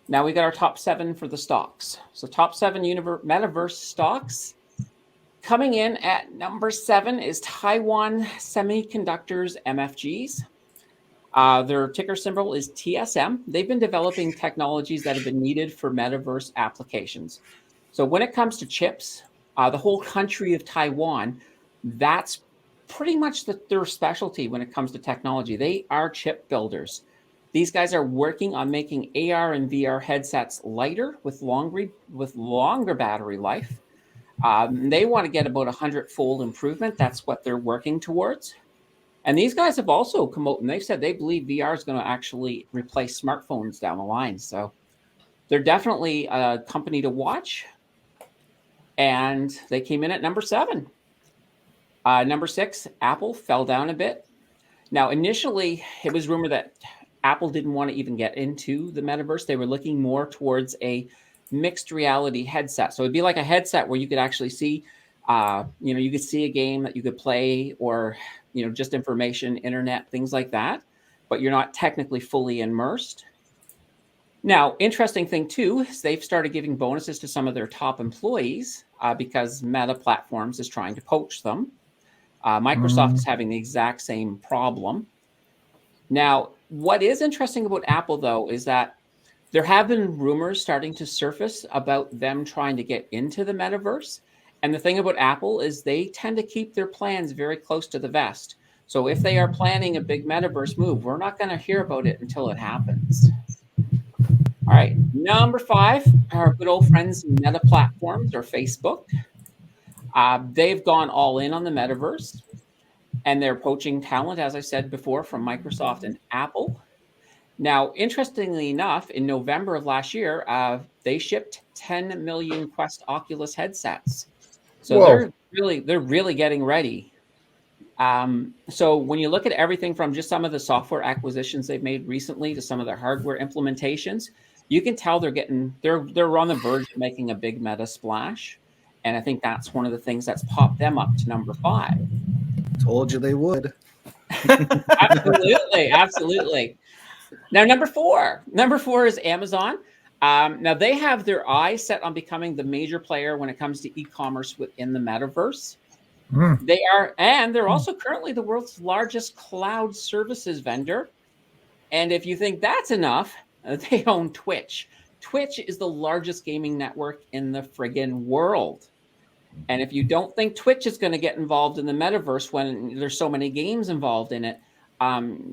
Now we got our top 7 for the stocks. So top 7 Metaverse stocks. Coming in at number 7 is Taiwan Semiconductors MFGs. Their ticker symbol is TSM. They've been developing technologies that have been needed for metaverse applications. So when it comes to chips, the whole country of Taiwan, that's pretty much their specialty when it comes to technology. They are chip builders. These guys are working on making AR and VR headsets lighter with longer battery life. They want to get about 100-fold improvement. That's what they're working towards. And these guys have also come out and they've said they believe VR is going to actually replace smartphones down the line. So they're definitely a company to watch. And they came in at number 7. Number 6, Apple fell down a bit. Now, initially, it was rumored that Apple didn't want to even get into the metaverse. They were looking more towards a mixed reality headset. So it'd be like a headset where you could actually see, you could see a game that you could play, or, just information, internet, things like that, but you're not technically fully immersed. Now, interesting thing too, is they've started giving bonuses to some of their top employees because Meta Platforms is trying to poach them. Microsoft is having the exact same problem. Now, what is interesting about Apple, though, is that there have been rumors starting to surface about them trying to get into the metaverse. And the thing about Apple is they tend to keep their plans very close to the vest. So if they are planning a big metaverse move, we're not going to hear about it until it happens. All right, number 5, our good old friends Meta Platforms, or Facebook. They've gone all in on the metaverse, and they're poaching talent, as I said before, from Microsoft and Apple. Now, interestingly enough, in November of last year, they shipped 10 million Quest Oculus headsets. So they're really getting ready. So when you look at everything from just some of the software acquisitions they've made recently to some of their hardware implementations, you can tell they're on the verge of making a big meta splash. And I think that's one of the things that's popped them up to number 5. Told you they would. Absolutely. Now, number 4 is Amazon. Now, they have their eyes set on becoming the major player when it comes to e-commerce within the metaverse. They're also currently the world's largest cloud services vendor. And if you think that's enough, they own Twitch. Twitch is the largest gaming network in the friggin' world. And if you don't think Twitch is going to get involved in the metaverse when there's so many games involved in it,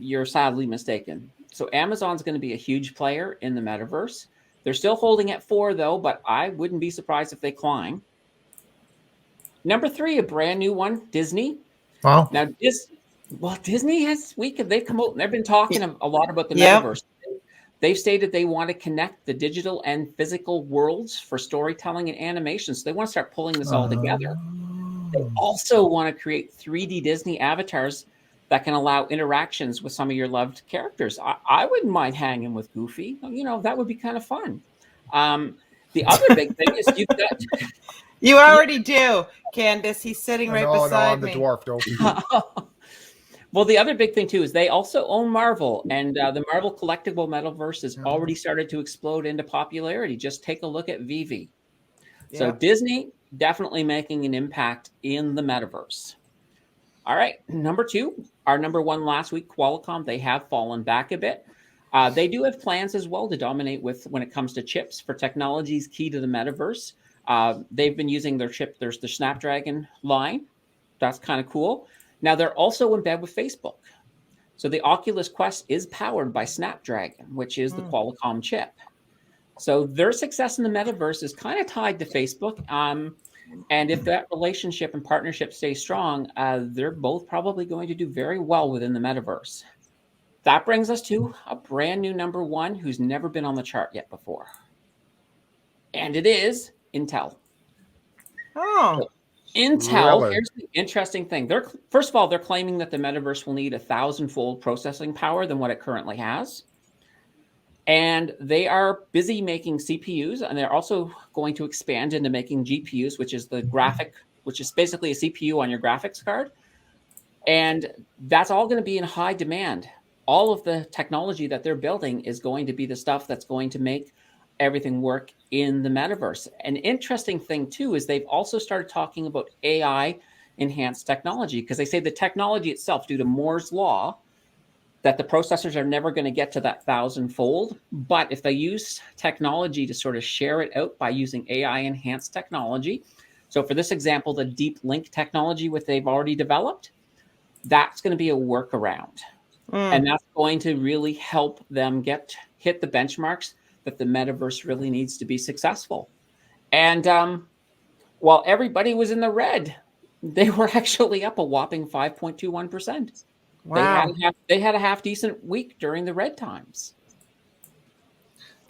you're sadly mistaken. So Amazon's going to be a huge player in the metaverse. They're still holding at 4, though, but I wouldn't be surprised if they climb. Number 3, a brand new one, Disney. Wow. Now, Disney they've come out and they've been talking a lot about the metaverse. They've stated they want to connect the digital and physical worlds for storytelling and animation. So they want to start pulling this all together. They also want to create 3D Disney avatars that can allow interactions with some of your loved characters. I wouldn't mind hanging with Goofy. That would be kind of fun. The other big thing is you've got... You already do, Candace. He's sitting right beside me. I'm the dwarf, don't. Well, the other big thing, too, is they also own Marvel. And the Marvel collectible metaverse has already started to explode into popularity. Just take a look at Vivi. Yeah. So Disney definitely making an impact in the metaverse. All right, number 2, our number 1 last week, Qualcomm. They have fallen back a bit. They do have plans as well to dominate when it comes to chips for technologies key to the metaverse. They've been using their chip. There's the Snapdragon line. That's kind of cool. Now, they're also in bed with Facebook. So the Oculus Quest is powered by Snapdragon, which is the Qualcomm chip. So their success in the metaverse is kind of tied to Facebook. And if that relationship and partnership stays strong, they're both probably going to do very well within the metaverse. That brings us to a brand new number 1 who's never been on the chart yet before. And it is Intel. So Intel, really? Here's the interesting thing. First of all, they're claiming that the metaverse will need 1,000-fold processing power than what it currently has. And they are busy making CPUs, and they're also going to expand into making GPUs, which is basically a CPU on your graphics card. And that's all going to be in high demand. All of the technology that they're building is going to be the stuff that's going to make everything work in the metaverse. An interesting thing too is they've also started talking about AI enhanced technology, because they say the technology itself, due to Moore's law, that the processors are never going to get to that 1,000-fold. But if they use technology to sort of share it out by using AI enhanced technology, so for this example, the deep link technology which they've already developed, that's going to be a workaround. And that's going to really help them hit the benchmarks that the metaverse really needs to be successful. And while everybody was in the red, they were actually up a whopping 5.21%. Wow. They had a half decent week during the red times.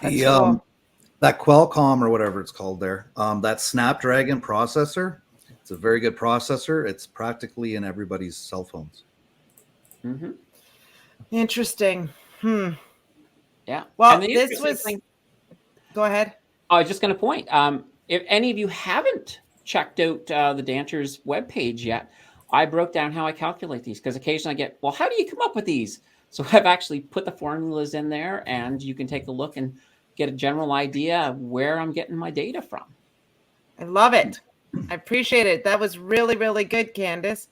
That's cool. That Qualcomm or whatever it's called there, that Snapdragon processor, it's a very good processor. It's practically in everybody's cell phones. Mm-hmm. Interesting. Yeah. Well, And the this interesting was. thing, Go ahead. I was just going to point, if any of you haven't checked out the Danter's webpage yet, I broke down how I calculate these, because occasionally I get, well, how do you come up with these? So I've actually put the formulas in there, and you can take a look and get a general idea of where I'm getting my data from. I love it. I appreciate it. That was really, really good, Candace.